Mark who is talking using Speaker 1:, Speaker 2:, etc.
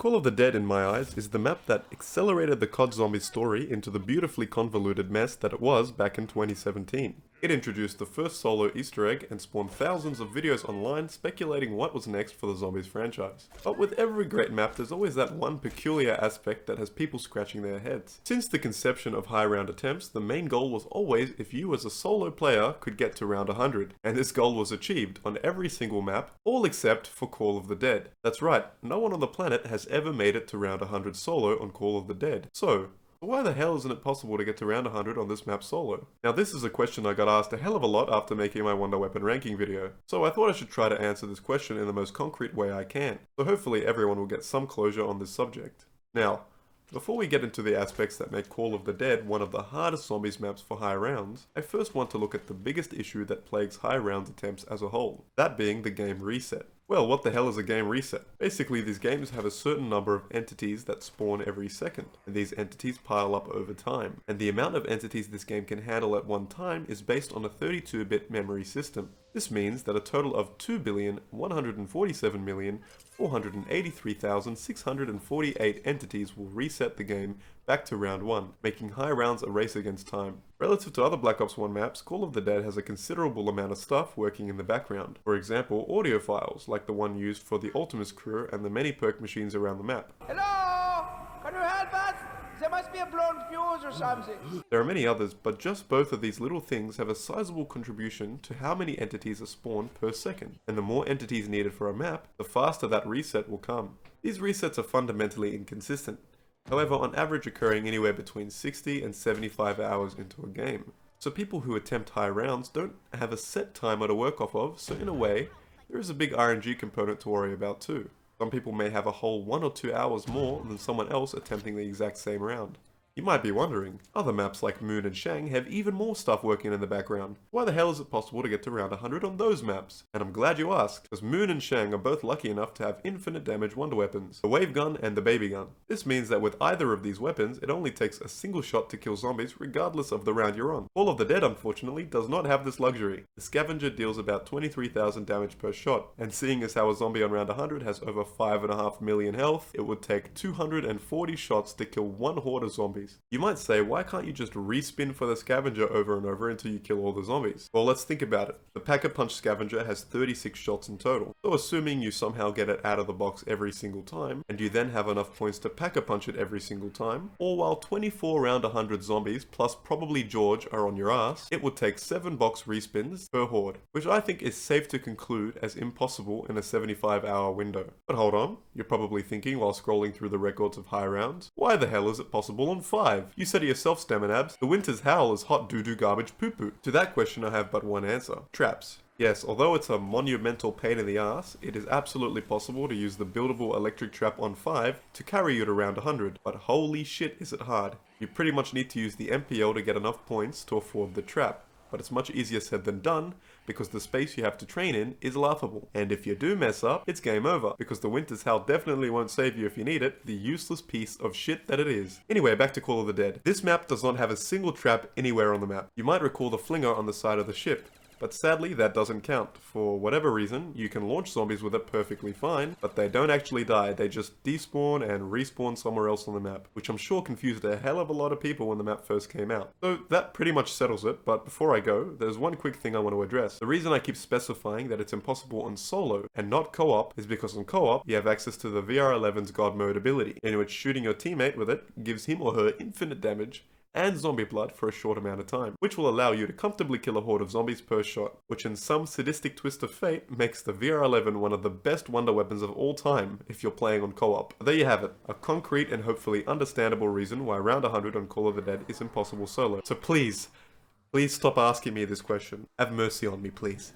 Speaker 1: Call of the Dead, in my eyes, is the map that accelerated the COD Zombies story into the beautifully convoluted mess that it was back in 2017. It introduced the first solo Easter egg and spawned thousands of videos online speculating what was next for the Zombies franchise. But with every great map, there's always that one peculiar aspect that has people scratching their heads. Since the conception of high round attempts, the main goal was always if you as a solo player could get to round 100, and this goal was achieved on every single map, all except for Call of the Dead. That's right, no one on the planet has ever made it to round 100 solo on Call of the Dead. So, why the hell isn't it possible to get to round 100 on this map solo? Now this is a question I got asked a hell of a lot after making my Wonder Weapon ranking video, so I thought I should try to answer this question in the most concrete way I can, so hopefully everyone will get some closure on this subject. Now, before we get into the aspects that make Call of the Dead one of the hardest zombies maps for high rounds, I first want to look at the biggest issue that plagues high rounds attempts as a whole, that being the game reset. Well, what the hell is a game reset? Basically, these games have a certain number of entities that spawn every second, and these entities pile up over time. And the amount of entities this game can handle at one time is based on a 32-bit memory system. This means that a total of 2,147,483,648 entities will reset the game back to round 1, making high rounds a race against time. Relative to other Black Ops 1 maps, Call of the Dead has a considerable amount of stuff working in the background. For example, audio files, like the one used for the Ultimus crew and the many perk machines around the map.
Speaker 2: Hello? Can you help us? There must be a blown fuse or something.
Speaker 1: There are many others, but just both of these little things have a sizable contribution to how many entities are spawned per second. And the more entities needed for a map, the faster that reset will come. These resets are fundamentally inconsistent, however on average occurring anywhere between 60 and 75 hours into a game. So people who attempt high rounds don't have a set timer to work off of, so in a way, there is a big RNG component to worry about too. Some people may have a whole 1 or 2 hours more than someone else attempting the exact same round. You might be wondering, other maps like Moon and Shang have even more stuff working in the background. Why the hell is it possible to get to round 100 on those maps? And I'm glad you asked, because Moon and Shang are both lucky enough to have infinite damage wonder weapons, the wave gun and the baby gun. This means that with either of these weapons, it only takes a single shot to kill zombies regardless of the round you're on. Call of the Dead, unfortunately, does not have this luxury. The scavenger deals about 23,000 damage per shot, and seeing as how a zombie on round 100 has over 5.5 million health, it would take 240 shots to kill one horde of zombies. You might say, why can't you just respin for the scavenger over and over until you kill all the zombies? Well, let's think about it. The Pack-a-Punch scavenger has 36 shots in total. So assuming you somehow get it out of the box every single time, and you then have enough points to Pack-a-Punch it every single time, all while 24 round 100 zombies plus probably George are on your ass, it would take 7 box respins per horde, which I think is safe to conclude as impossible in a 75-hour window. But hold on, you're probably thinking while scrolling through the records of high rounds, why the hell is it possible on 5? You said to yourself, Staminabs, the winter's howl is hot doo-doo garbage poo-poo. To that question I have but one answer. Traps. Yes, although it's a monumental pain in the ass, it is absolutely possible to use the buildable electric trap on 5 to carry you to round 100, but holy shit is it hard. You pretty much need to use the MPL to get enough points to afford the trap. But it's much easier said than done, because the space you have to train in is laughable. And if you do mess up, it's game over, because the Winter's Howl definitely won't save you if you need it, the useless piece of shit that it is. Anyway, back to Call of the Dead. This map does not have a single trap anywhere on the map. You might recall the flinger on the side of the ship, but sadly that doesn't count. For whatever reason, you can launch zombies with it perfectly fine, but they don't actually die, they just despawn and respawn somewhere else on the map, which I'm sure confused a hell of a lot of people when the map first came out. So that pretty much settles it, but before I go, there's one quick thing I want to address. The reason I keep specifying that it's impossible on solo and not co-op is because on co-op, you have access to the VR11's God Mode ability, in which shooting your teammate with it gives him or her infinite damage and zombie blood for a short amount of time, which will allow you to comfortably kill a horde of zombies per shot, which in some sadistic twist of fate makes the VR11 one of the best wonder weapons of all time if you're playing on co-op. There you have it, a concrete and hopefully understandable reason why round 100 on Call of the Dead is impossible solo. So please stop asking me this question. Have mercy on me, please.